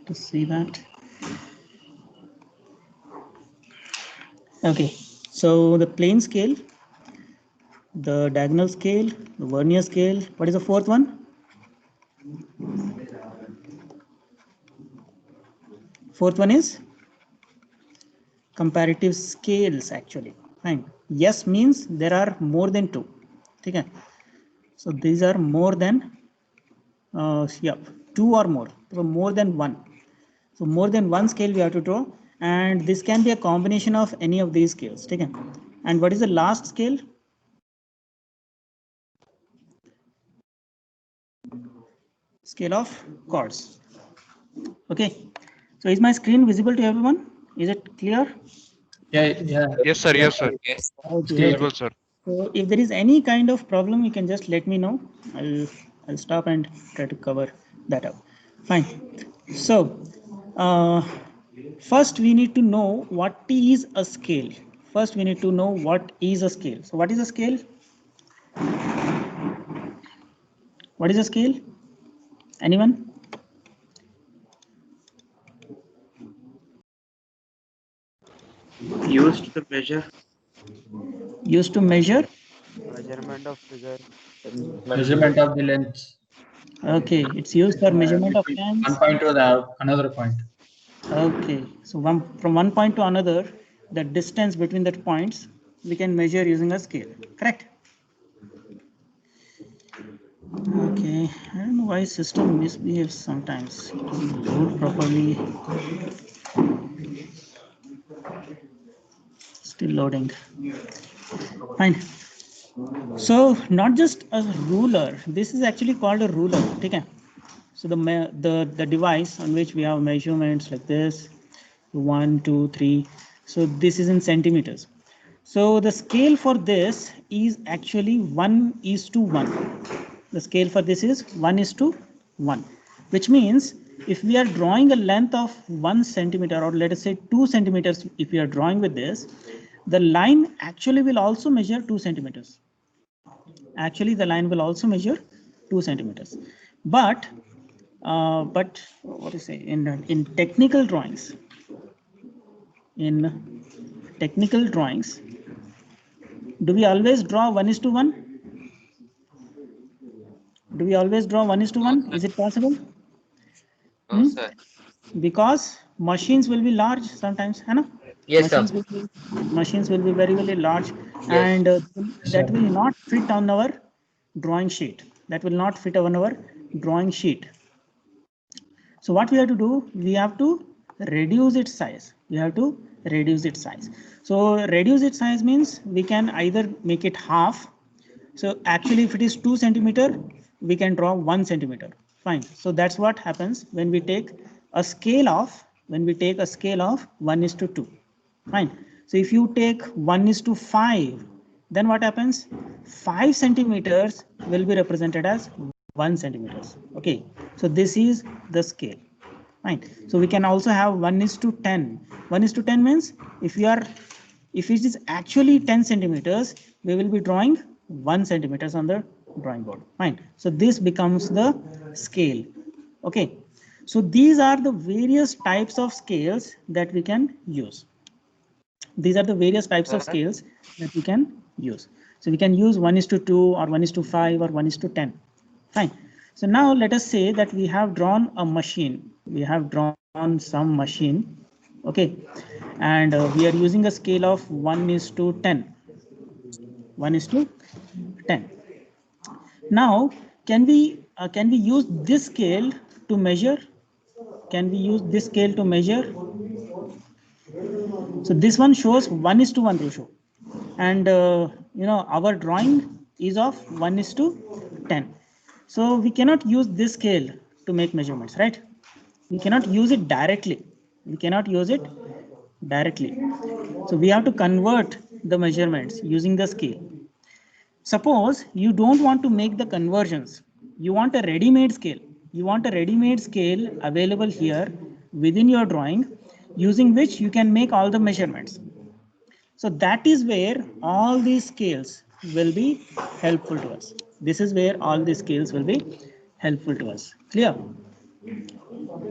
to see that. Okay, so the plane scale, the diagonal scale, the vernier scale. What is the fourth one? Fourth one is comparative scales actually. Fine. Yes means there are more than two. Okay. So these are more than yeah, two or more. So more than one. So more than one scale we have to draw, and this can be a combination of any of these scales. Okay. And what is the last scale? Scale of chords. Okay. So is my screen visible to everyone? Is it clear? Yeah. Yes, sir. Yes, sir. Yes. Okay. Visible, sir. So if there is any kind of problem, you can just let me know. I'll stop and try to cover that up. Fine. So uh, first we need to know what is a scale. First we need to know what is a scale. So what is a scale? What is a scale? Anyone? Used to measure. Used to measure. Measurement of figure. Measurement of the length Okay, it's used for measurement of between one length. point to the another point. Okay, so from one point to another, the distance between the points we can measure using a scale. Correct? Okay, I don't know why system misbehaves sometimes. It doesn't load properly. Still loading. Fine. So not just a ruler. This is actually called a ruler. Okay. So the device on which we have measurements like this, 1, 2, 3. So this is in centimeters. So the scale for this is actually 1:1. The scale for this is 1:1, which means if we are drawing a length of 1 centimeter, or let us say 2 centimeters, if we are drawing with this, the line actually will also measure 2 centimeters. Actually, the line will also measure 2 centimeters. But what do you say, in technical drawings, do we always draw 1:1? Do we always draw 1:1? Is it possible? No, sir. Because machines will be large sometimes, है ना? Yes, sir. Machines will be very, very large, Yes. and that will not fit on our drawing sheet. That will not fit on our drawing sheet. So what we have to do, we have to reduce its size. We have to reduce its size. So reduce its size means we can either make it half. So actually, if it is 2 centimeter, we can draw 1 centimeter. Fine. So that's what happens when we take a scale of 1:2. Fine. So if you take 1:5, then what happens? 5 centimeters will be represented as 1 centimeters. Okay. So this is the scale. Fine. So we can also have 1:10. 1:10 means if it is actually 10 centimeters, we will be drawing 1 centimeters on the drawing board. Fine. So this becomes the scale. Okay. So these are the various types of scales that we can use. These are the various types of scales that we can use. So we can use 1:2 or 1:5 or 1:10. Fine. So now let us say that we have drawn a machine. We have drawn some machine. Okay. And we are using a scale of 1:10. 1:10. Now, can we use this scale to measure? Can we use this scale to measure? So this one shows 1:1 ratio, and our drawing is of 1:10. So we cannot use this scale to make measurements, right? We cannot use it directly. So we have to convert the measurements using the scale. Suppose you don't want to make the conversions. You want a ready-made scale. Available here within your drawing, using which you can make all the measurements. So that is where all these scales will be helpful to us. This is where all these scales will be helpful to us. Clear?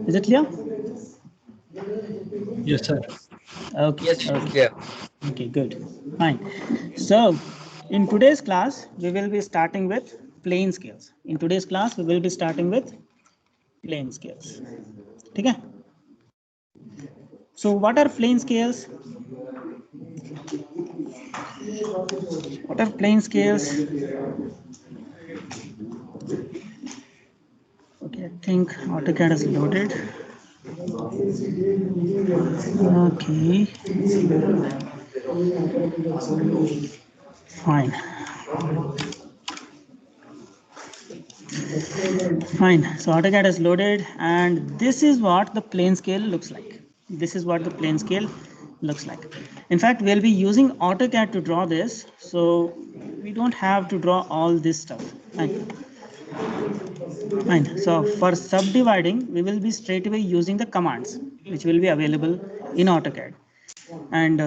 Is it clear? Yes, sir. Okay. Yes, Okay. clear. Okay, good. Fine. So, in today's class, we will be starting with plane scales. In today's class, we will be starting with plane scales. Okay. So, what are plane scales? What are plane scales? Okay, I think AutoCAD is loaded. Okay. Fine. Fine. So AutoCAD is loaded, and this is what the plane scale looks like. This is what the plane scale looks like. In fact, we'll be using AutoCAD to draw this, so we don't have to draw all this stuff. Fine. Fine. So for subdividing, we will be straight away using the commands, which will be available in AutoCAD. And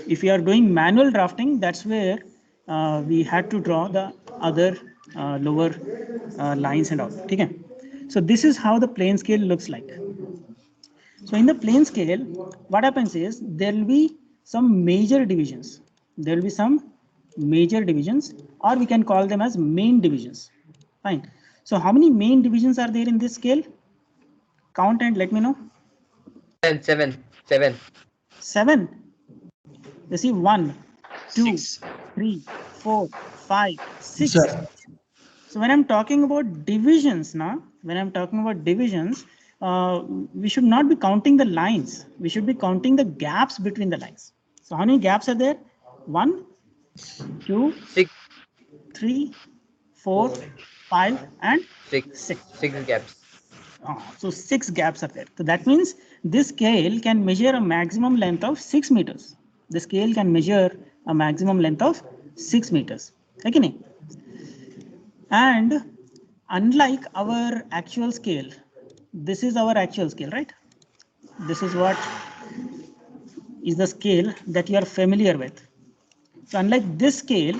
if you are doing manual drafting, that's where we had to draw the other lower lines and all. Okay. So this is how the plane scale looks like. So in the plane scale, what happens is there will be some major divisions. There will be some major divisions, or we can call them as main divisions. Fine. So how many main divisions are there in this scale? Count and let me know. Seven. 7. You see 1, 2, 6. 3, 4, 5, Yes, 6. sir. So when I'm talking about divisions now, we should not be counting the lines. We should be counting the gaps between the lines. So how many gaps are there? 1, 2, 6. 3, 4, 5, and 6. 6. 6 gaps. So 6 gaps are there. So that means this scale can measure a maximum length of 6 meters. The scale can measure a maximum length of 6 meters. Okay? And unlike our actual scale, this is our actual scale, right? This is what is the scale that you are familiar with. So unlike this scale,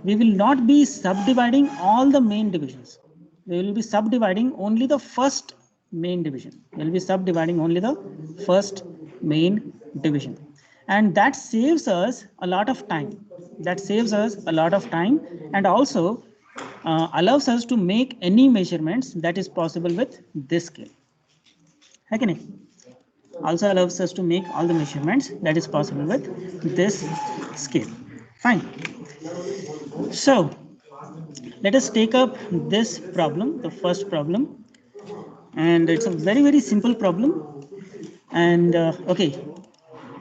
we will not be subdividing all the main divisions. We will be subdividing only the first main division. We will be subdividing only the first main division. And that saves us a lot of time. That saves us a lot of time, and also allows us to make any measurements that is possible with this scale. Okay? Also allows us to make all the measurements that is possible with this scale. Fine. So let us take up this problem, the first problem, and it's a very simple problem. And okay,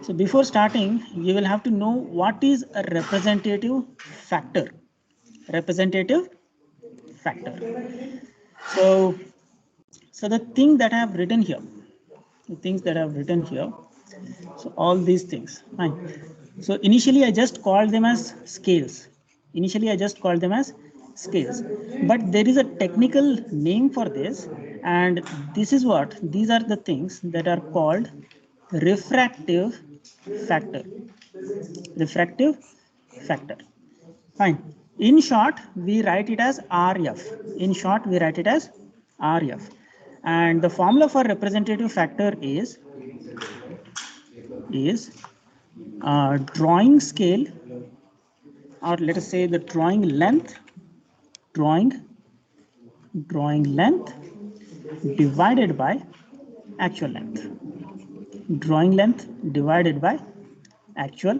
so before starting, you will have to know what is a representative factor. Representative factor. So the thing that I have written here, the things that I have written here, so all these things, fine. So initially I just called them as scales. But there is a technical name for this, and these are the things that are called refractive factor. Refractive factor. Fine. In short, we write it as RF. And the formula for representative factor is drawing scale, or let us say the drawing length divided by actual length. Drawing length divided by actual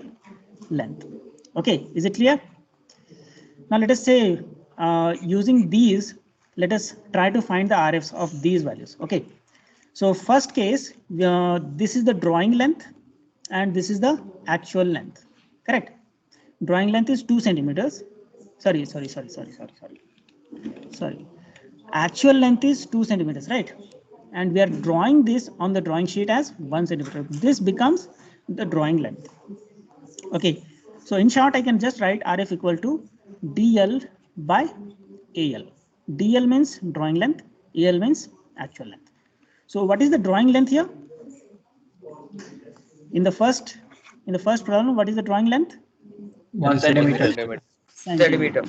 length. Okay, is it clear? Now let us say using these, let us try to find the RFs of these values. Okay, so first case, this is the drawing length and this is the actual length, correct? Drawing length is 2 centimeters. Sorry. Actual length is 2 centimeters, right? And we are drawing this on the drawing sheet as 1 centimeter. This becomes the drawing length. Okay, so in short, I can just write RF equal to DL by AL. DL means drawing length, AL means actual length. So what is the drawing length here? In the first problem, what is the drawing length? 1 centimeter. Centimeter.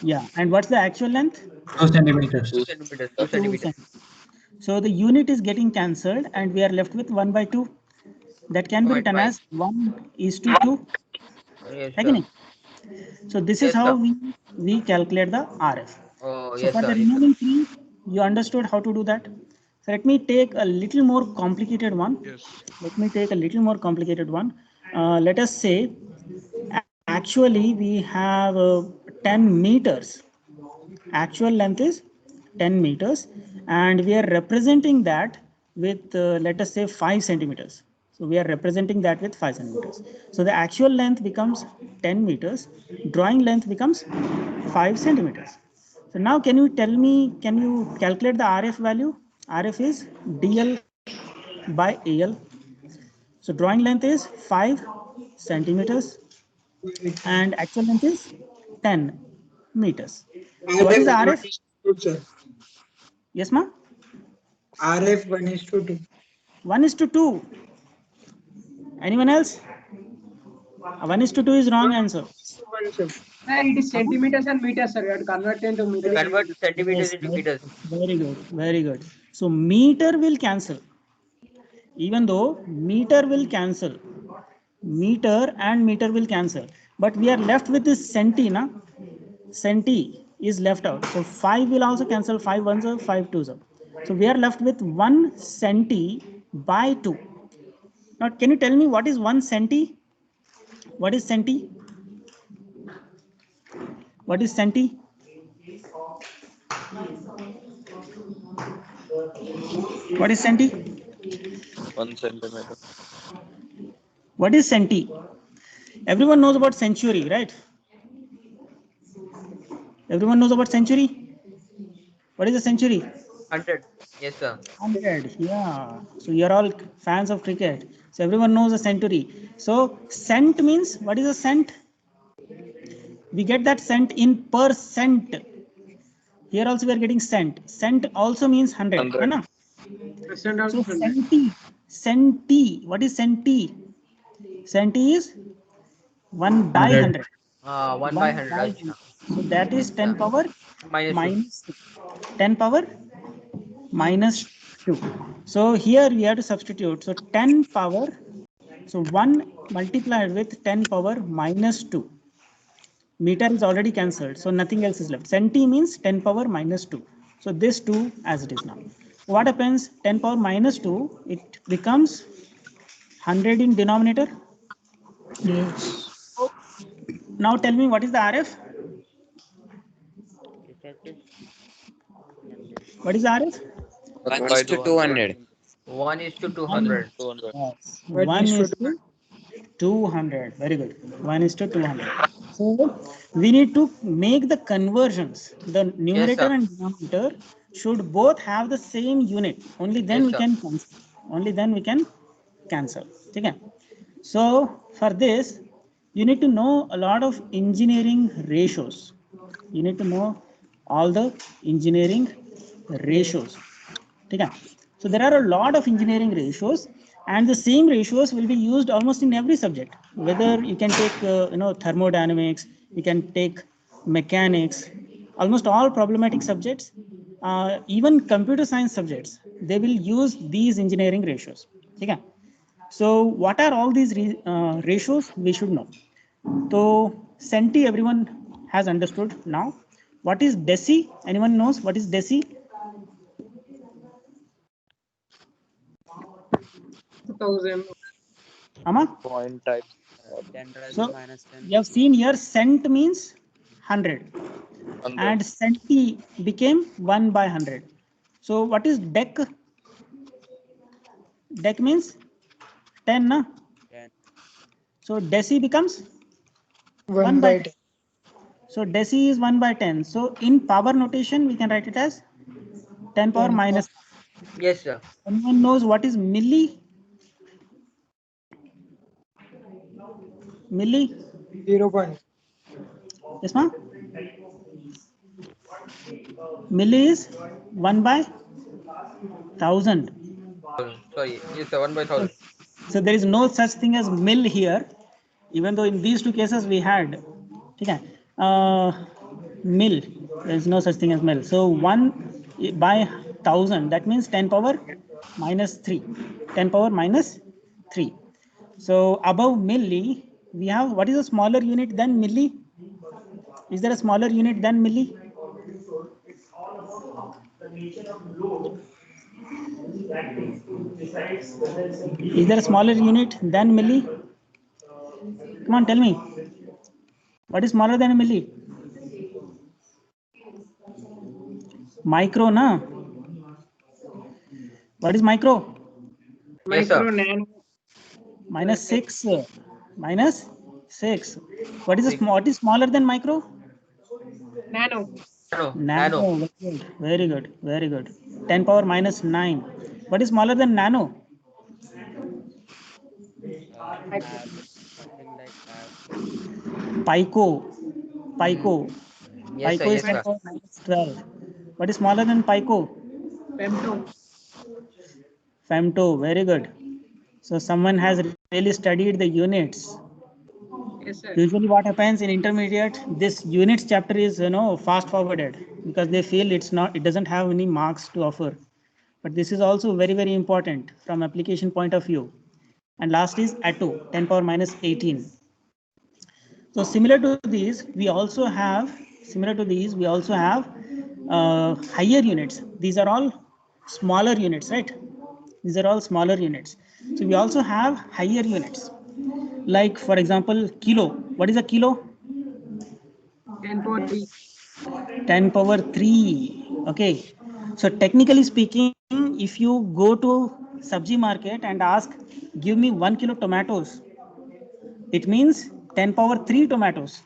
Yeah, and what's the actual length? 2 centimeters. 2 centimeters. 2 2 centimeters. centimeters. So the unit is getting cancelled and we are left with 1 by 2. That can be written 0.5. as 1:2. Yes, sir. Again. So this is Yes, how sir. we calculate the RF. Oh, So yes, for the sir. Yes, sir. remaining three, you understood how to do that. So let me take a little more complicated one. Yes. Let me take a little more complicated one. Let us say, actually we have 10 meters. Actual length is 10 meters and we are representing that with let us say 5 centimeters. So we are representing that with 5 centimeters. So the actual length becomes 10 meters, drawing length becomes 5 centimeters. So now can you tell me, can you calculate the RF value? RF is DL by AL. So drawing length is 5 centimeters and actual length is 10 meters. So what is the RF? Sir. Yes, ma'am? RF 1:2. 1:2. Anyone else? 1:2 is wrong answer. One, sir. It is centimeters and meters, sir. You have to convert into meters. Convert centimeters Yes, into meters. very good, very good. So meter will cancel. Even though meter will cancel, meter and meter will cancel, but we are left with this centi, na? Centi is left out. So 5 will also cancel, 5 ones are 5 twos are. So we are left with 1 centi by 2. Now can you tell me what is 1 centi? What is centi? What is centi? What is centi? 1 centimeter. What is centi? Everyone knows about century, right? Everyone knows about century. What is a century? 100. Yes, sir. 100. Yeah. So you're all fans of cricket. So everyone knows a century. So cent means, what is a cent? We get that cent in percent. Here also we are getting cent. Cent also means 100. 100. है ना? Percent So also 100. centi. What is centi? Centi is 1 by 100. 1 by 100. Right, sir. So that is 10 Yeah. power Minus 2. minus 10 power minus 2. So here we have to substitute. So 10 power, so 1 multiplied with 10 power minus 2. Meter is already cancelled, so nothing else is left. Centi means 10 power minus 2. So this 2 as it is now. What happens? 10 power minus 2, it becomes 100 in denominator. Yes. Now tell me what is the RF? What is the RF? 1:200. 1 is to 200. 200. Yes. What 1 is is to 200. Very good. 1 is to 200. So we need to make the conversions. The numerator sir. and denominator should both have the same unit. Only then Yes, we sir. can cancel. Only then we can cancel. Okay. So for this, you need to know a lot of engineering ratios. You need to know all the engineering ratios. Okay. So there are a lot of engineering ratios, and the same ratios will be used almost in every subject. Whether you can take thermodynamics, you can take mechanics, almost all problematic subjects, even computer science subjects, they will use these engineering ratios. Okay. So what are all these ratios? We should know. So centi everyone has understood now. What is deci? Anyone knows what is deci? 2000. Amma? Point type. 10 raised So to minus 10. you have seen here cent means 100 100. and centi became 1 by 100. So what is dec? Dec means 10, na? 10. So deci becomes 1 by 10. So deci is 1 by 10. So in power notation, we can write it as 10 power 10 minus. Yes, sir. Anyone knows what is milli? Milli? 0. Yes, ma'am? Milli is 1 by 1000. Sorry. Yes, sir. 1 by 1000. So there is no such thing as mill here, even though in these two cases we had mill. There is no such thing as mill. So 1 by 1000. That means 10 power minus 3. 10 power minus 3. So above milli, we have, what is a smaller unit than milli? Is there a smaller unit than milli? Is there a smaller unit than milli? Come on, tell me. What is smaller than a milli? Micro, na? What is micro? Yes, sir. Micro, nano, Minus 6. Minus 6. What is smaller than micro? nano. Nano. Very good. Very good. Very good. 10 power minus 9. What is smaller than nano? Have something like have. Pico. Pico. Yes, sir. Pico is Yes, 10 sir. power minus 12. What is smaller than pico? Femto. Femto. Very good. So someone has really studied the units. Yes, sir. Usually what happens in intermediate, this units chapter is, fast forwarded because they feel it doesn't have any marks to offer. But this is also very, very important from application point of view. And last is ATO, 10 power minus 18. So similar to these, we also have higher units. These are all smaller units, right? These are all smaller units. So we also have higher units. Like for example, kilo. What is a kilo? 10 power 3. 10 power 3. Okay. So technically speaking, if you go to Sabji market and ask, give me 1 kilo tomatoes, it means 10 power 3 tomatoes.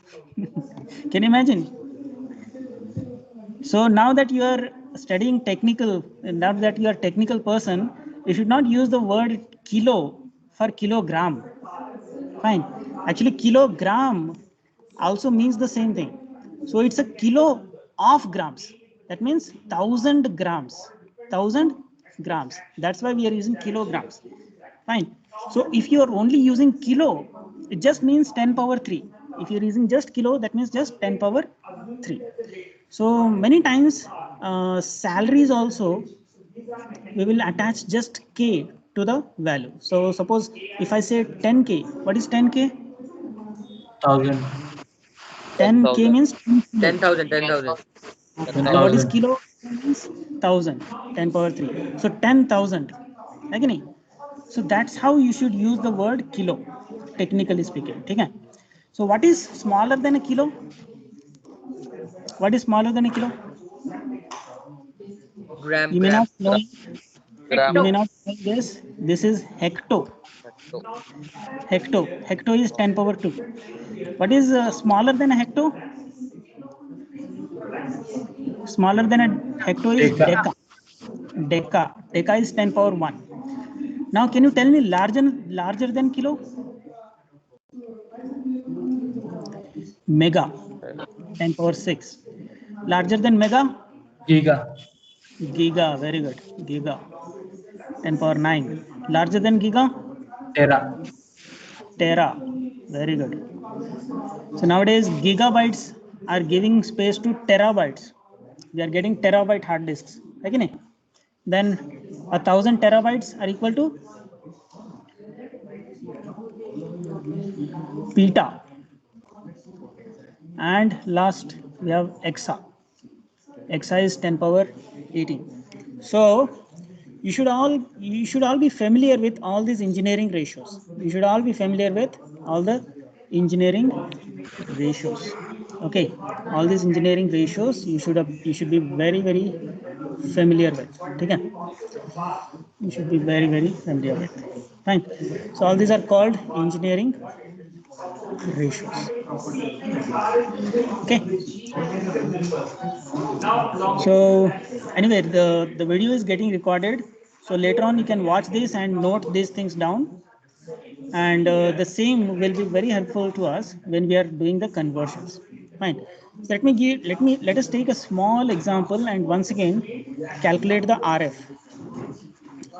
Can you imagine? So now that you are studying technical, now that you are technical person, you should not use the word kilo for kilogram. Fine. Actually, kilogram also means the same thing. So it's a kilo of grams. That means 1000 grams. 1000 grams. That's why we are using kilograms. Fine. So if you are only using kilo, it just means 10 power 3. If you're using just kilo, that means just 10 power 3. So many times salaries also, we will attach just K to the value. So suppose if I say 10K, what is 10K? 10K 10,000. means 10,000. 10,000. and what is 10,000. kilo? Means 1000, 10 power 3. So 10,000. Again, so that's how you should use the word kilo, technically speaking. Okay? So what is smaller than a kilo? What is smaller than a kilo? Gram. You may Gram. not know. Gram. You may not know this. This is hecto. Hecto. Hecto. Hecto is 10 power 2. What is smaller than a hecto? Smaller than a hecto is deca. Deca. Deca is 10 power 1. Now, can you tell me larger than kilo? Mega. 10 power 6. Larger than mega? Giga. Very good. Giga. 10 power 9. Larger than giga? Tera. Very good. So nowadays gigabytes are giving space to terabytes. We are getting terabyte hard disks. Okay? Then 1000 terabytes are equal to peta. And last we have exa. Exa is 10 power 18. So you should all be familiar with all these engineering ratios. You should all be familiar with all the engineering ratios. Okay, all these engineering ratios you should be very familiar with. Okay, you should be very familiar with. Fine. So all these are called engineering ratios. Okay. So anyway, the video is getting recorded. So later on you can watch this and note these things down. And the same will be very helpful to us when we are doing the conversions. Fine. So let us take a small example and once again calculate the RF.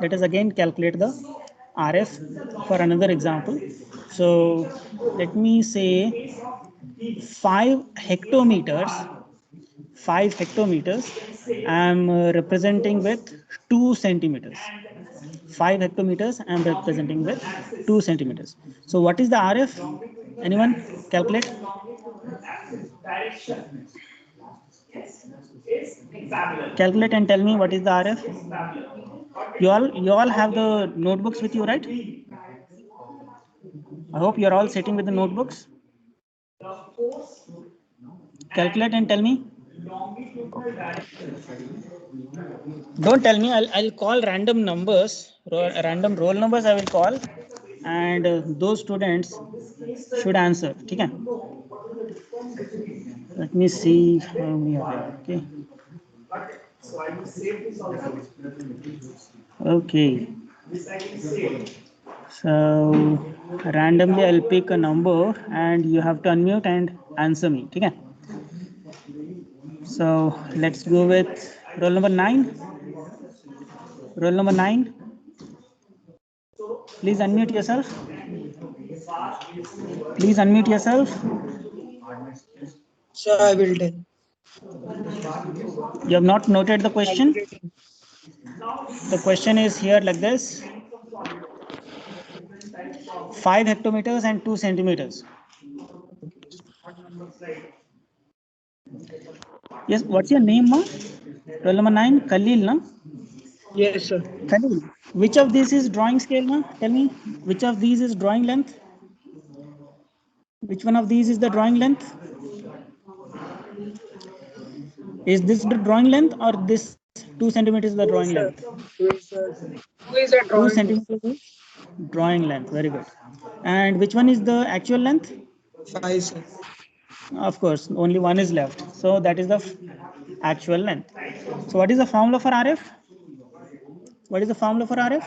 Let us again calculate the RF for another example. So let me say 5 hectometers I'm representing with 2 centimeters. 5 hectometers I'm representing with 2 centimeters. So what is the RF? Anyone calculate? Calculate and tell me what is the RF. You all have the notebooks with you, right? I hope you're all sitting with the notebooks. Calculate and tell me. Don't tell me. I'll call random numbers, random roll numbers I will call, and those students should answer. Okay. Let me see how many are there. Okay. Okay. So randomly I'll pick a number and you have to unmute and answer me. Okay. So let's go with roll number 9. Roll number 9. Please unmute yourself. Please unmute yourself. Sir, I will tell. You have not noted the question. The question is here like this: 5 hectometers and 2 centimeters. Yes, what's your name, ma? Roll number 9, Khalil, na? Yes, sir. Khalil, which of these is drawing scale, ma? Tell me, which of these is drawing length? Which one of these is the drawing length? Is this the drawing length or this 2 centimeters is the drawing length? Who is a 2 drawing? centimeters is drawing length. Very good. And which one is the actual length? 5, sir. Of course, only one is left. So that is the actual length. So what is the formula for RF? What is the formula for RF?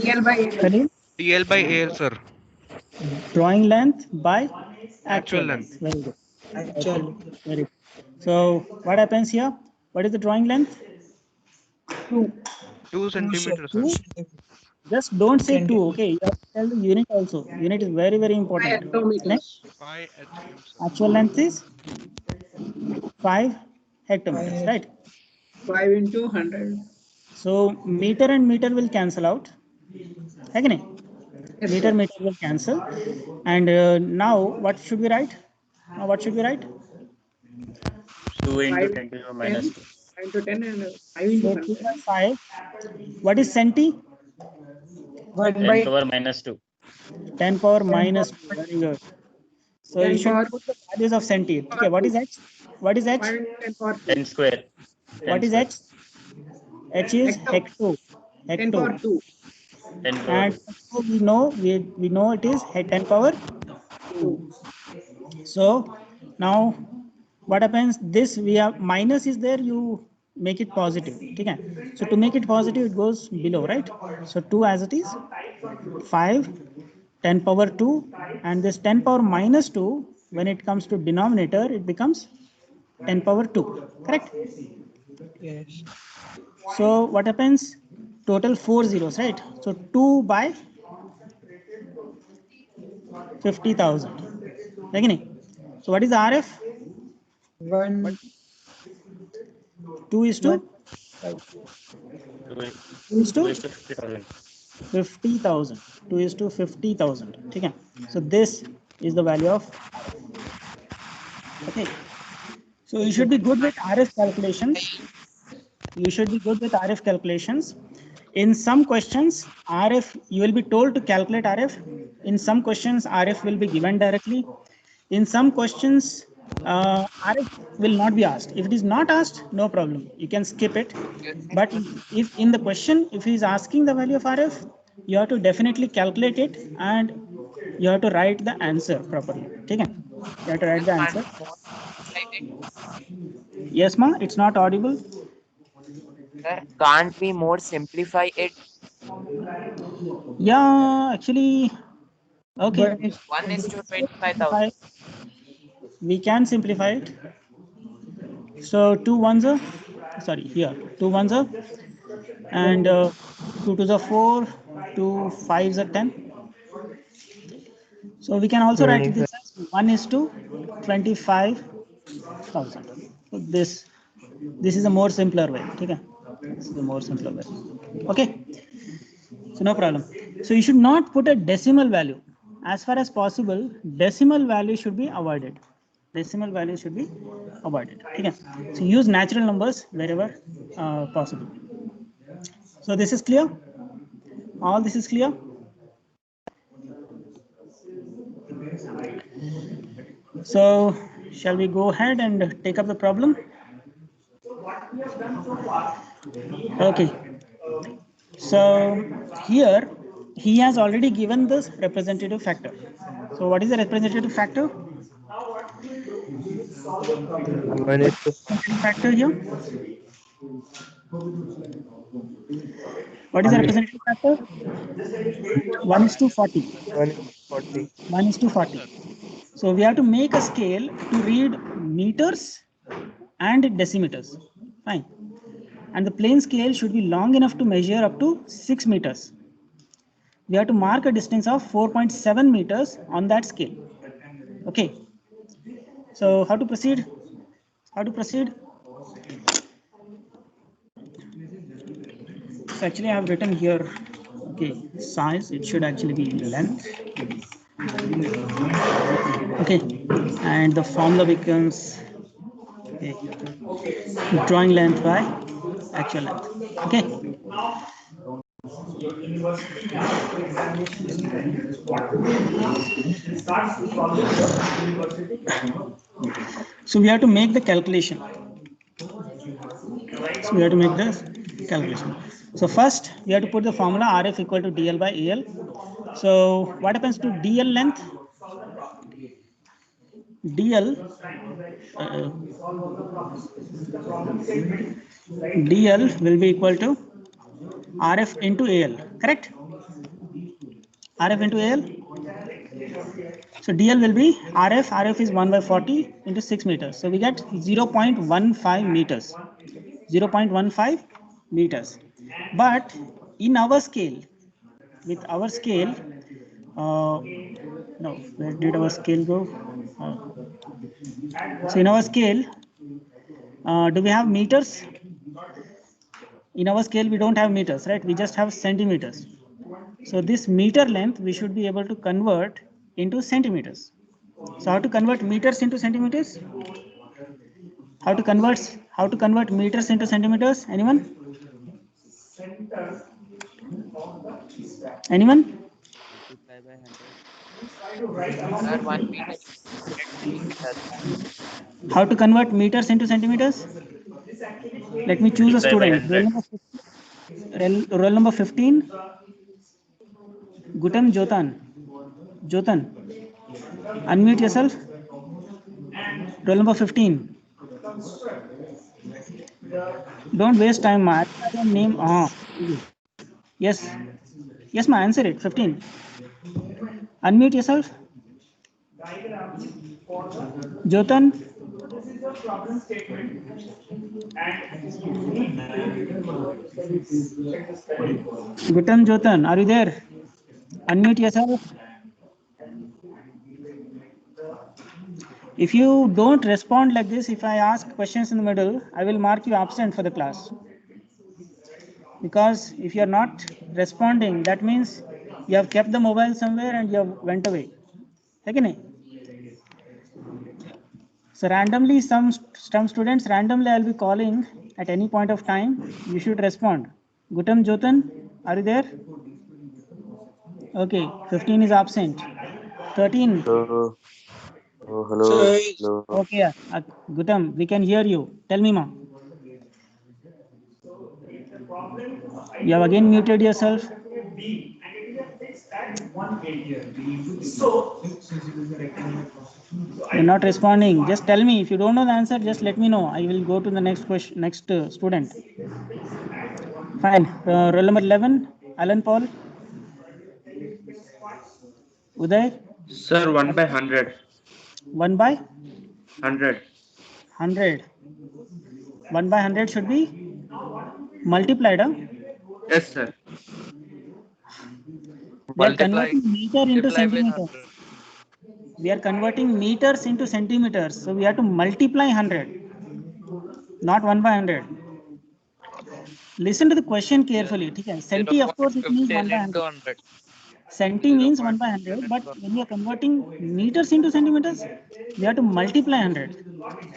EL by A. Khalil? TL by air, sir. Drawing length by actual Actual length. length. Very good. Actually, Very good. So what happens here? What is the drawing length? 2. 2 centimeters, sir. 2 Just don't say 2, centimeters. okay? You have to tell the unit also. Unit is very, very 5 important. hectometers. Next, 5 HM, sir. actual length is 5 hectometers, right? 5 into 100. So meter and meter will cancel out. Again, Yes, meter, sir. meter will cancel. And now what should we write? Now what should we write? 2 5 into into 10 to the 10. minus 2. 5 into 10 and 5 into So 100. 2 by 5. What is centi? 1 10 by power minus 2. 10 power minus 2. Very good. So you 10 should power put the values of centi. Okay, what is h? What is h? 5 into 10 power 2. 10 square. 10 What is square. h? H is Hecto. hecto. 10 power Hecto. 2. 10 power And 2. hecto we know it is 10 power 2. So now what happens? This we have minus is there, you make it positive. Okay. So to make it positive, it goes below, right? So 2 as it is, 5, 10 power 2, and this 10 power minus 2, when it comes to denominator, it becomes 10 power 2. Correct? Yes. So what happens? Total 4 zeros, right? So 2 by 50,000. Again. So what is the RF? 1, 2 is to 1, 5. 2 2 is to is to 50,000. 50,000. 2 is to 50,000. Okay. So this is the value of RF. Okay. So you should be good with RF calculations. You should be good with RF calculations. In some questions, RF, you will be told to calculate RF. In some questions, RF will be given directly. In some questions, RF will not be asked. If it is not asked, no problem. You can skip it. But if in the question, if he is asking the value of RF, you have to definitely calculate it and you have to write the answer properly. Okay? You have to write the answer. Yes, ma, it's not audible. Sir, can't we more simplify it? Yeah, actually, okay. 1 is 1 is to 25,000. We can simplify it. So 2 ones are, sorry, here 2 ones are, and 2 twos are 4, 2 fives are 10. So we can also write this as 1 is to 25 1000. So this is a more simpler way. Okay, this is a more simpler way. Okay, so no problem. So you should not put a decimal value. As far as possible, decimal value should be avoided. Decimal value should be avoided. Okay, so use natural numbers wherever possible. So this is clear. All this is clear. So shall we go ahead and take up the problem? Okay. So here he has already given this representative factor. So what is the representative factor? Factor here. What is the representative factor? 1:40. 1:40. So we have to make a scale to read meters and decimeters. Fine. And the plane scale should be long enough to measure up to 6 meters. We have to mark a distance of 4.7 meters on that scale. Okay. So how to proceed? How to proceed? So actually I have written here, okay, size, it should actually be length. Okay, and the formula becomes, okay, drawing length by actual length. Okay. So we have to make the calculation. So we have to make this calculation. So first we have to put the formula RF equal to DL by AL. So what happens to DL length? DL will be equal to RF into AL, correct? RF into AL. So DL will be RF is 1/40 into 6 meters. So we get 0.15 meters. 0.15 meters. But in our scale, with our scale, no, where did our scale go? So in our scale, do we have meters? In our scale, we don't have meters, right? We just have centimeters. So this meter length, we should be able to convert into centimeters. So how to convert meters into centimeters? How to convert meters into centimeters? Anyone? Anyone? Sir, 1 meter is 100 centimeters. How to convert meters into centimeters? Let me choose a student. Roll number 15. Gutam Jotan. Jotan. Unmute yourself. Roll number 15. Don't waste time, ma. Name. Yes. Yes, ma. Answer it. 15. Unmute yourself. Jotan. Gutam Jotan, are you there? Unmute yourself. If you don't respond like this, if I ask questions in the middle, I will mark you absent for the class. Because if you are not responding, that means you have kept the mobile somewhere and you have went away. Okay? So randomly, some students randomly I'll be calling at any point of time. You should respond. Gutam Jotan, are you there? Okay, 15 is absent. 13. Hello. Okay, Gutam, we can hear you. Tell me, ma. You have again muted yourself. You're not responding. Just tell me. If you don't know the answer, just let me know. I will go to the next question, next student. Fine. Roll number 11, Alan Paul. Uday? Sir, 1/100. 1/100. 1/100 should be multiplied. Huh? Yes, sir. We are converting meter into centimeter. we are converting meters into centimeters, so we have to multiply 100, not 1 by 100. Listen to the question carefully. Okay? Centi, of course, it means 1 by 100. 100. Centi means 1 by 100, 0.15 but into when you are converting meters into centimeters, we have to multiply 100.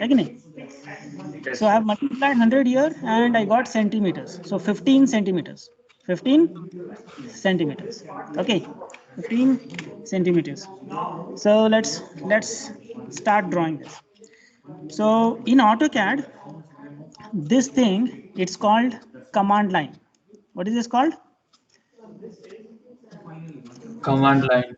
Okay? So I have multiplied 100 here and I got centimeters. So 15 centimeters. 15 centimeters. Okay, 15 centimeters. So let's start drawing this. So in AutoCAD, this thing, it's called command line. What is this called? Command line.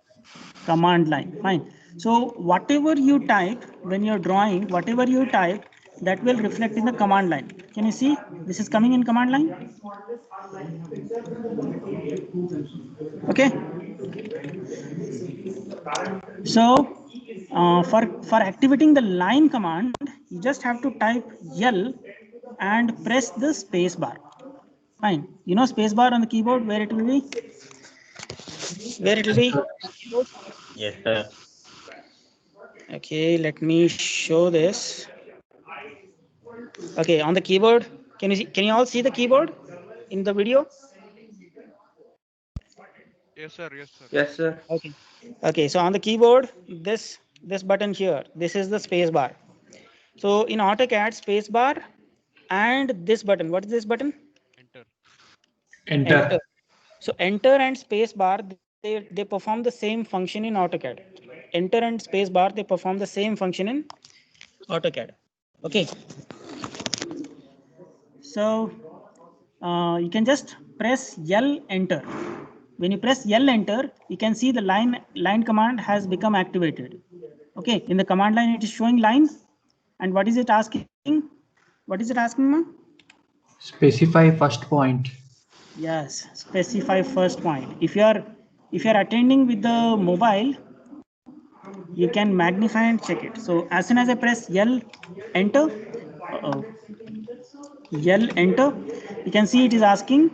Command line. Fine. So whatever you type when you're drawing, whatever you type, that will reflect in the command line. Can you see? This is coming in command line. Okay. So for activating the line command, you just have to type L and press the space bar. Fine. You know space bar on the keyboard where it will be? Where it will be? Yes, sir. Okay, let me show this. Okay, on the keyboard, can you all see the keyboard in the video? Yes, sir. Yes, sir. Yes, sir. Okay. Okay, so on the keyboard, this button here, this is the space bar. So in AutoCAD, space bar and this button, what is this button? Enter. Enter. So enter and space bar, they perform the same function in AutoCAD. Enter and space bar, they perform the same function in AutoCAD. Okay. So you can just press L enter. When you press L enter, you can see the line command has become activated. Okay, in the command line it is showing line, and what is it asking? What is it asking, ma'am? Specify first point. Yes, specify first point. If you are attending with the mobile, you can magnify and check it. So as soon as I press L enter, L enter, you can see it is asking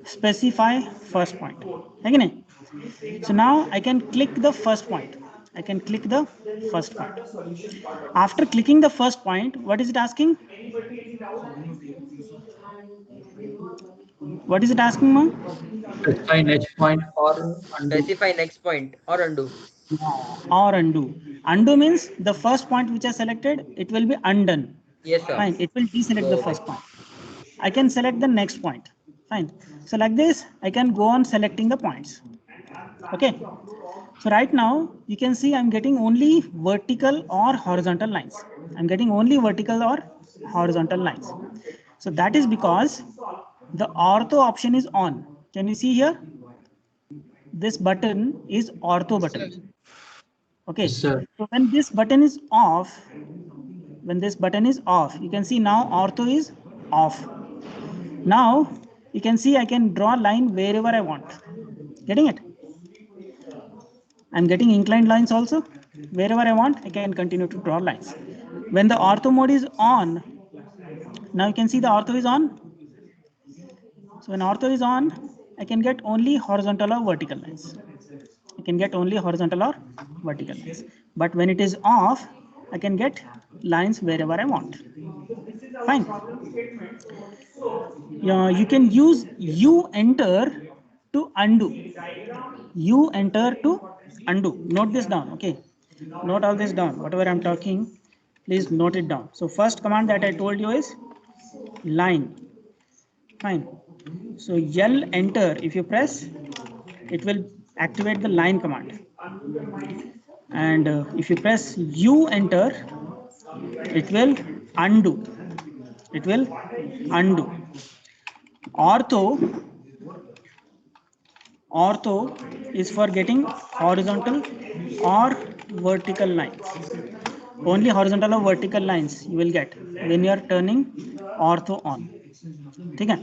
specify first point. Okay? So now I can click the first point. I can click the first point. After clicking the first point, what is it asking? What is it asking, ma'am? Specify next point or undo. Specify next point or undo. Or undo. Undo means the first point which I selected, it will be undone. Yes, sir. Fine, it will deselect the Okay. first point. I can select the next point. Fine. So like this, I can go on selecting the points. Okay. So right now, you can see I'm getting only vertical or horizontal lines. I'm getting only vertical or horizontal lines. So that is because the ortho option is on. Can you see here? This button is ortho button. Okay. Yes, sir. So when this button is off, you can see now ortho is off. Now you can see I can draw line wherever I want. Getting it? I'm getting inclined lines also. Wherever I want, I can continue to draw lines. When the ortho mode is on, now you can see the ortho is on. So when ortho is on, I can get only horizontal or vertical lines. I can get only horizontal or vertical lines. But when it is off, I can get lines wherever I want. Fine. You can use U enter to undo. U enter to undo. Note this down. Okay. Note all this down. Whatever I'm talking, please note it down. So first command that I told you is line. Fine. So L enter, if you press, it will activate the line command. And if you press U enter, it will undo. It will undo. Ortho is for getting horizontal or vertical lines. Only horizontal or vertical lines you will get when you are turning ortho on. Okay?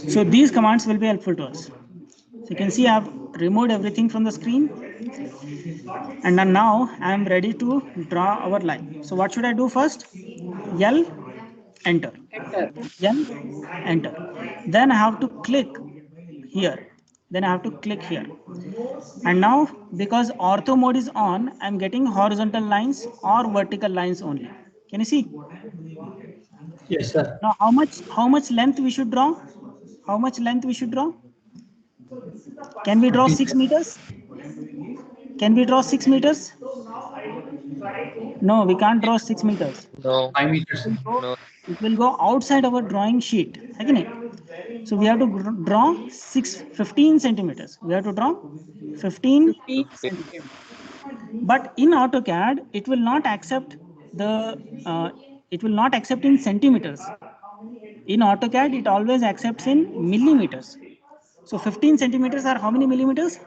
So these commands will be helpful to us. So you can see I have removed everything from the screen, and then now I am ready to draw our line. So what should I do first? L enter. Enter. L enter. Then I have to click here. then I have to click here. And now because ortho mode is on, I'm getting horizontal lines or vertical lines only. Can you see? Yes, sir. Now how much length we should draw? How much length we should draw? Can we draw 6 meters? Can we draw 6 meters? No, we can't draw 6 meters. No. 5 meters. No. It will go outside our drawing sheet. Okay? So we have to draw 15 centimeters. We have to draw 15. 15 centimeters. But in AutoCAD, it will not accept in centimeters. In AutoCAD, it always accepts in millimeters. So 15 centimeters are how many millimeters?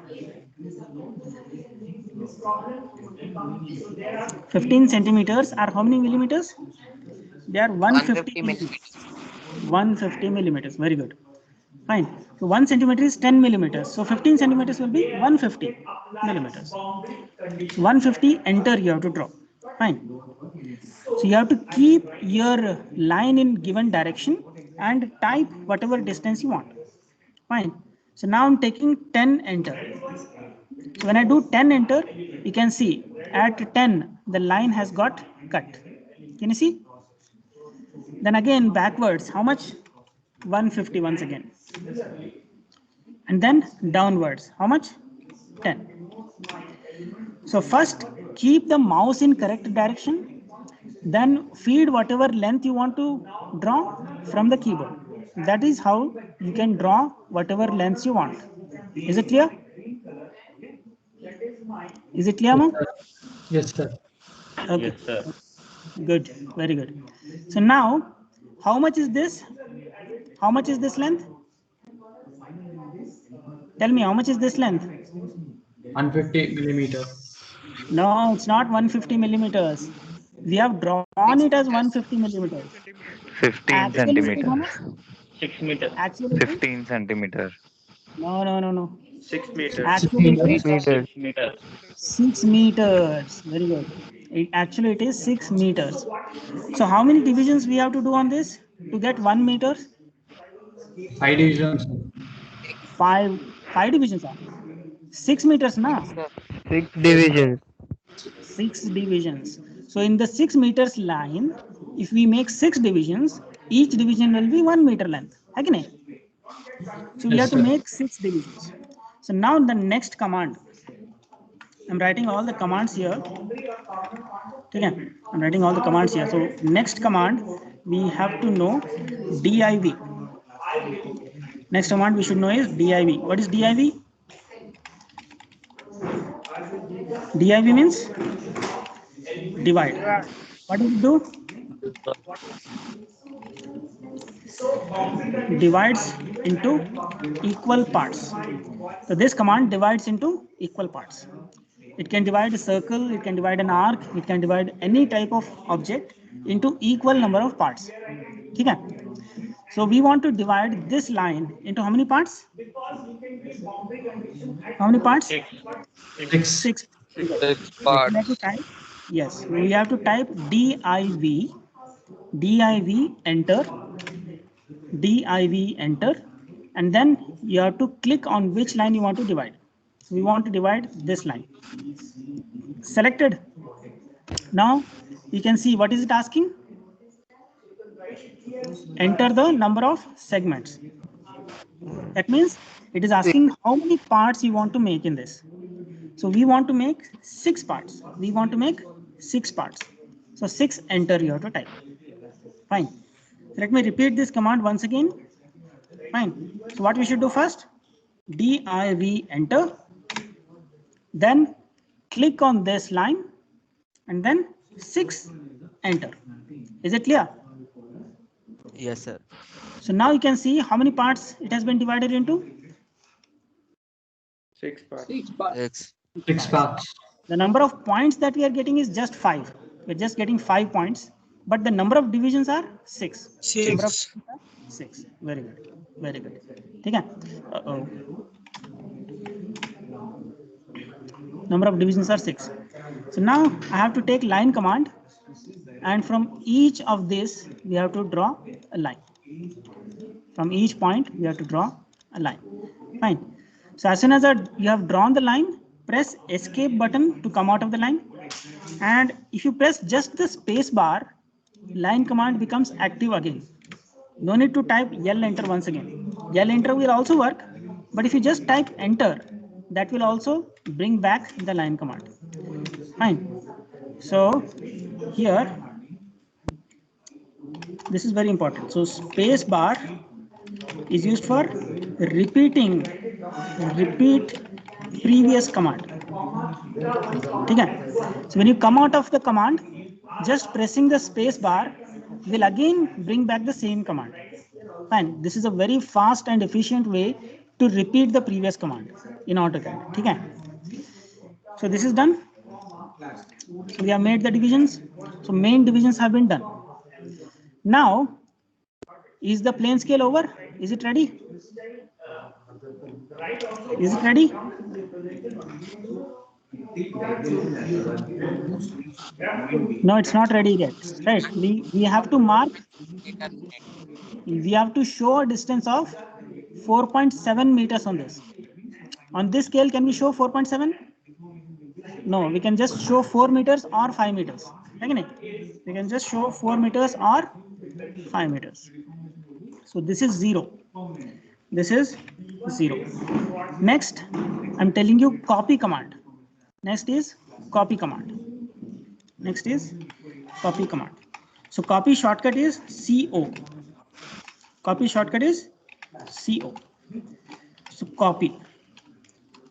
15 centimeters are how many millimeters? They are 150 millimeters. 150 millimeters. Very good. Fine. So 1 centimeter is 10 millimeters. So 15 centimeters will be 150 millimeters. So 150, enter you have to draw. Fine. So you have to keep your line in given direction and type whatever distance you want. Fine. So now I'm taking 10, enter. So when I do 10, enter, you can see at 10, the line has got cut. Can you see? Then again backwards, how much? 150 once again. And then downwards, how much? 10. So first keep the mouse in correct direction, then feed whatever length you want to draw from the keyboard. That is how you can draw whatever lengths you want. Is it clear? Is it clear, ma'am? Yes, sir. Okay. Yes, sir. Good, very good. So now, how much is this? How much is this length? Tell me, how much is this length? 150 millimeter. No, it's not 150 millimeters. We have drawn it as 150 millimeters. 15 Actually, centimeters. how much? 6 meters. Actually, it is- 15 centimeters. No. 6 meters. Actually, it is 6 meters. 6 meters. Very good. Actually, it is 6 meters. So how many divisions we have to do on this to get 1 meter? 5 divisions. 5 divisions are 6 meters now. 6 divisions. 6 divisions. So in the 6 meters line, if we make 6 divisions, each division will be 1 meter length. Again, so we Yes, have to sir. make 6 divisions. So now the next command, I'm writing all the commands here. Okay, I'm writing all the commands here. So next command, we have to know div. Next command we should know is div. What is div? Div means divide. What does it do? Divides into equal parts. So this command divides into equal parts. It can divide a circle, it can divide an arc, it can divide any type of object into equal number of parts. Okay? So we want to divide this line into how many parts? How many parts? 6. 6. 6 We parts. have to type, yes, we have to type div, enter, div, enter, and then you have to click on which line you want to divide. So we want to divide this line. Selected. Now you can see what is it asking? Enter the number of segments. That means it is asking how many parts you want to make in this. So we want to make 6 parts. We want to make 6 parts. So 6, enter you have to type. Fine. Let me repeat this command once again. Fine. So what we should do first? Div, enter. Then click on this line and then 6, enter. Is it clear? Yes, sir. So now you can see how many parts it has been divided into. 6 parts. 6 parts. 6. 6 parts. The number of points that we are getting is just 5. We're just getting 5 points, but the number of divisions are 6. Number of 6. Very good. Very good. Okay. Number of divisions are 6. So now I have to take line command, and from each of this we have to draw a line. From each point we have to draw a line. Fine. So as soon as you have drawn the line, press escape button to come out of the line. And if you press just the space bar, line command becomes active again. No need to type L enter once again. L enter will also work, but if you just type enter, that will also bring back the line command. Fine. So here, this is very important. So space bar is used for repeat previous command. Okay. So when you come out of the command, just pressing the space bar will again bring back the same command. Fine. This is a very fast and efficient way to repeat the previous command in AutoCAD. Okay. So this is done. So we have made the divisions. So main divisions have been done. Now, is the plane scale over? Is it ready? Is it ready? No, it's not ready yet. Right. We have to mark. We have to show a distance of 4.7 meters on this. On this scale, can we show 4.7? No, we can just show 4 meters or 5 meters. We can just show 4 meters or 5 meters. So this is 0. This is 0. Next, I'm telling you copy command. Next is copy command. Next is copy command. So copy shortcut is CO. Copy shortcut is CO. So copy.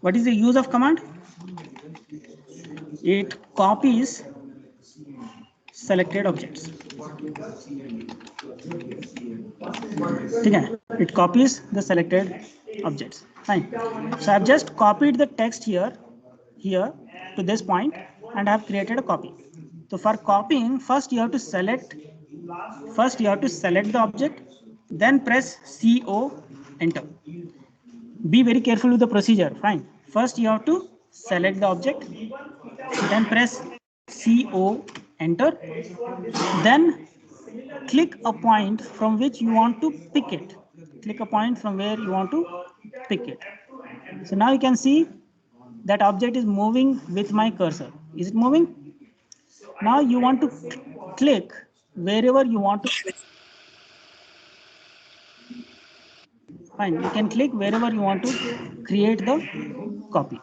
What is the use of command? It copies selected objects. Okay. It copies the selected objects. Fine. So I've just copied the text here to this point, and I've created a copy. So for copying, first you have to select the object, then press CO, enter. Be very careful with the procedure. Fine. First you have to select the object, then press CO, enter. Then click a point from which you want to pick it. Click a point from where you want to pick it. So now you can see that object is moving with my cursor. Is it moving? Now you want to click wherever you want to. Fine, you can click wherever you want to create the copy.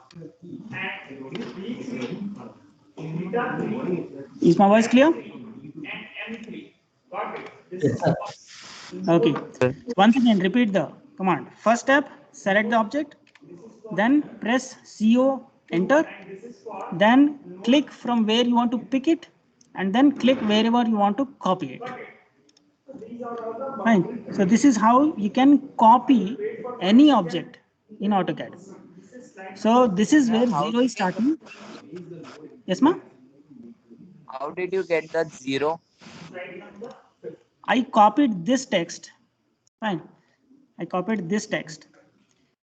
Is my voice clear? Okay. Once again, repeat the command. First step, select the object, then press CO, enter, then click from where you want to pick it, and then click wherever you want to copy it. Fine. So this is how you can copy any object in AutoCAD. So this is where 0 is starting. Yes, ma'am? How did you get the 0? I copied this text. Fine. I copied this text.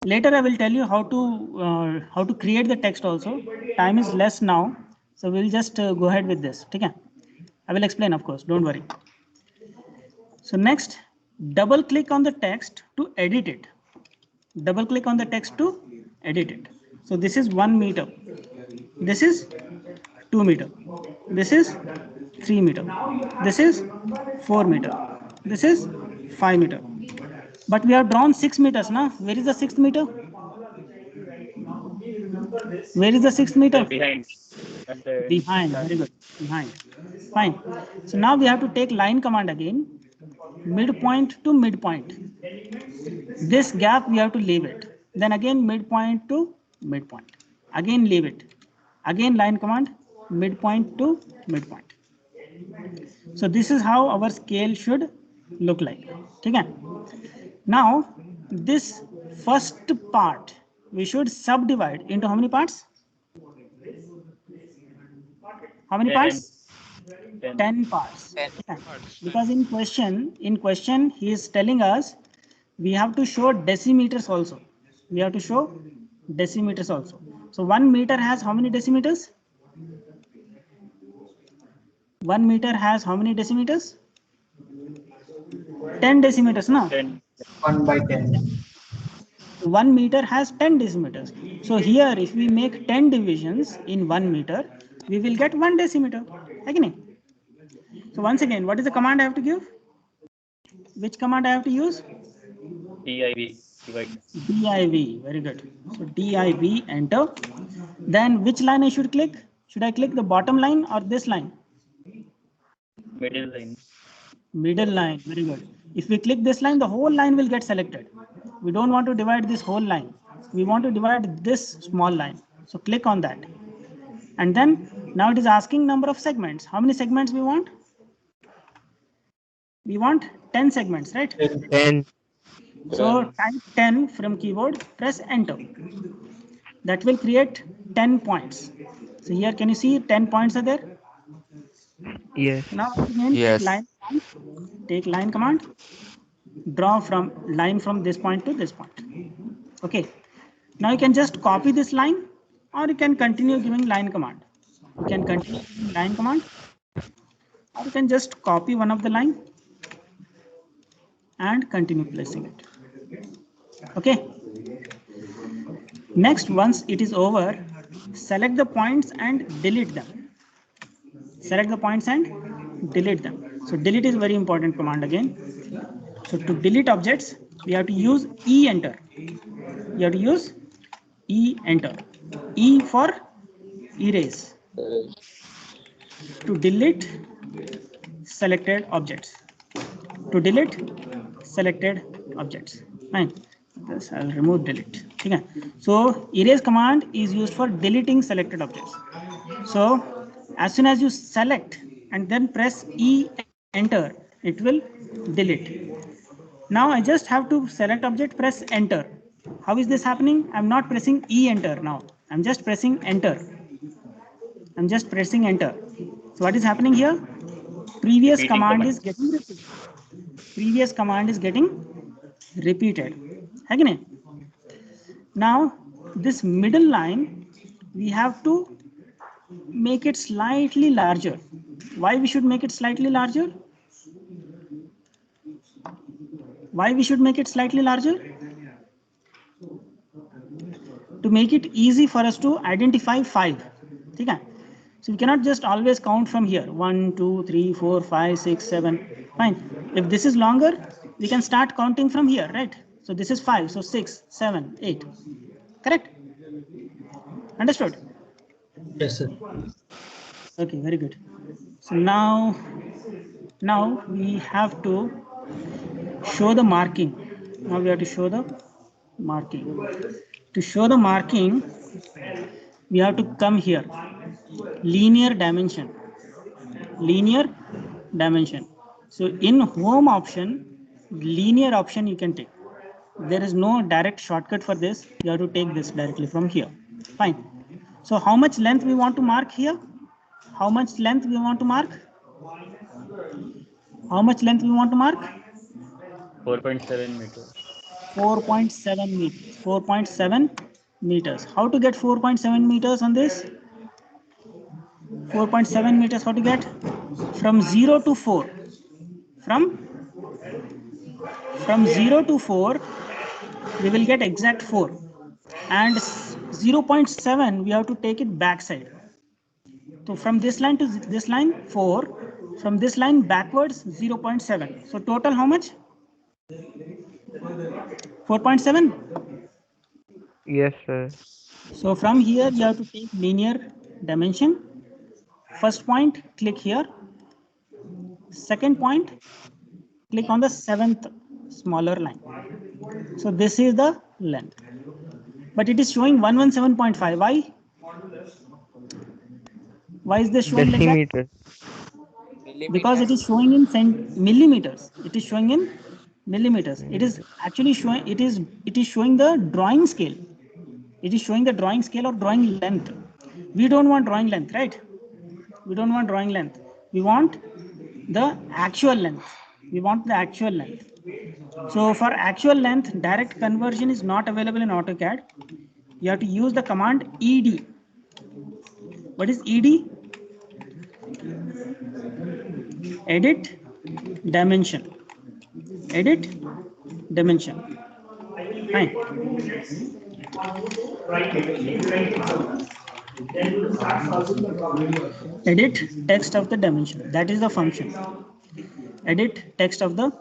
Later I will tell you how to create the text also. Time is less now, so we'll just go ahead with this. Okay? I will explain, of course. Don't worry. So next, double click on the text to edit it. Double click on the text to edit it. So this is 1 meter. This is 2 meter. This is 3 meter. This is 4 meter. This is 5 meter. But we have drawn 6 meters now. Where is the 6th meter? Where is the 6th meter? Behind. Behind. Very good. Behind. Fine. So now we have to take line command again. Midpoint to midpoint. This gap we have to leave it. Then again midpoint to midpoint. Again leave it. Again line command. Midpoint to midpoint. So this is how our scale should look like. Okay? Now this first part we should subdivide into how many parts? How many parts? 10 parts. 10 Okay. Because in question he is telling us we have to show decimeters also. We have to show decimeters also. So 1 meter has how many decimeters? 1 meter has how many decimeters? 10 decimeters, no? 10. 1 by 10. 1 meter has 10 decimeters. So here, if we make 10 divisions in 1 meter, we will get 1 decimeter. Again. So once again, what is the command I have to give? Which command I have to use? DIV, divide. div. Very good. So div, enter. Then which line I should click? Should I click the bottom line or this line? Middle line. Middle line. Very good. If we click this line, the whole line will get selected. We don't want to divide this whole line. We want to divide this small line. So click on that. And then now it is asking number of segments. How many segments we want? We want 10 segments, right? 10. So type 10 from keyboard, press enter. That will create 10 points. So here, can you see 10 points are there? Yes. Now again, Yes. take line command, draw from line from this point to this point. Okay. Now you can just copy this line, or you can continue giving line command. You can continue giving line command, or you can just copy one of the line and continue placing it. Okay. Next, once it is over, select the points and delete them. Select the points and delete them. So delete is very important command again. So to delete objects, we have to use E enter. You have to use E enter. E for erase. To delete selected objects. To delete selected objects. Fine. This I'll remove delete. Okay. So erase command is used for deleting selected objects. So as soon as you select and then press E enter, it will delete. Now I just have to select object, press enter. How is this happening? I'm not pressing E enter now. I'm just pressing enter. I'm just pressing enter. So what is happening here? Previous Repeating command command. is getting repeated. Previous command is getting repeated. Again. Now this middle line, we have to make it slightly larger. Why we should make it slightly larger? Why we should make it slightly larger? To make it easy for us to identify 5. Okay? So we cannot just always count from here. 1, 2, 3, 4, 5, 6, 7. Fine. If this is longer, we can start counting from here, right? So this is 5. So 6, 7, 8. Correct? Understood? Yes, sir. Okay, very good. So now we have to show the marking. Now we have to show the marking. To show the marking, we have to come here. Linear dimension. Linear dimension. So in home option, linear option you can take. There is no direct shortcut for this. You have to take this directly from here. Fine. So how much length we want to mark here? How much length we want to mark? How much length we want to mark? 4.7 meters. 4.7 meters. 4.7 meters. How to get 4.7 meters on this? 4.7 meters, how to get? From 0 to 4. From 0 to 4, we will get exact 4. And 0.7, we have to take it backside. So from this line to this line, 4. From this line backwards, 0.7. So total how much? 4.7. Yes, sir. So from here, you have to take linear dimension. First point, click here. Second point, click on the 7th smaller line. So this is the length. But it is showing 117.5. Why? Why is this showing like that? Decimeter. Because it is showing in millimeters. It is showing in millimeters. It is actually showing, it is showing the drawing scale. It is showing the drawing scale or drawing length. We don't want drawing length, right? We don't want drawing length. We want the actual length. We want the actual length. So for actual length, direct conversion is not available in AutoCAD. You have to use the command ED. What is ED? Edit dimension. Edit dimension. Fine. Edit text of the dimension. That is the function. Edit text of the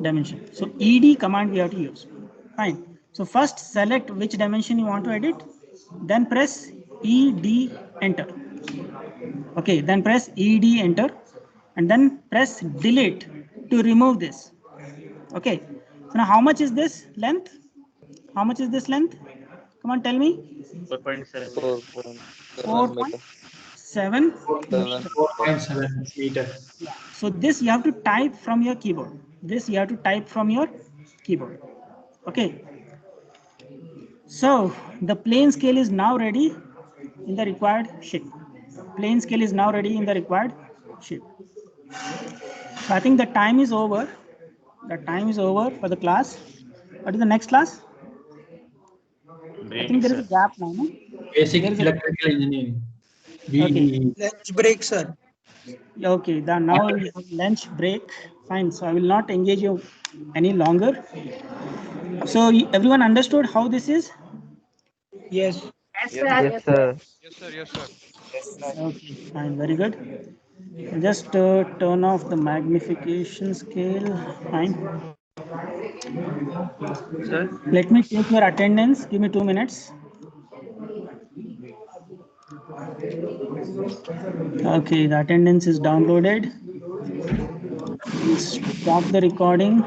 dimension. So ed command we have to use. Fine. So first select which dimension you want to edit, then press ed enter. Okay, then press ed enter and then press delete to remove this. Okay, so now how much is this length? How much is this length? Come on, tell me. 4.7. 4.7 meter. 4.7 meter. So this you have to type from your keyboard. This you have to type from your keyboard. Okay. So the plane scale is now ready in the required shape. Plane scale is now ready in the required shape. So I think the time is over. The time is over for the class. What is the next class? I think there is a gap now. No? Basic There is a- electrical engineering. Okay. BE. Lunch break, sir. Okay, then now we have lunch break. Fine. So I will not engage you any longer. So everyone understood how this is? Yes. Yes, sir. Okay, fine, very good. Just turn off the magnification scale. Fine. Sir? Let me take your attendance. Give me 2 minutes. Okay, the attendance is downloaded. Stop the recording.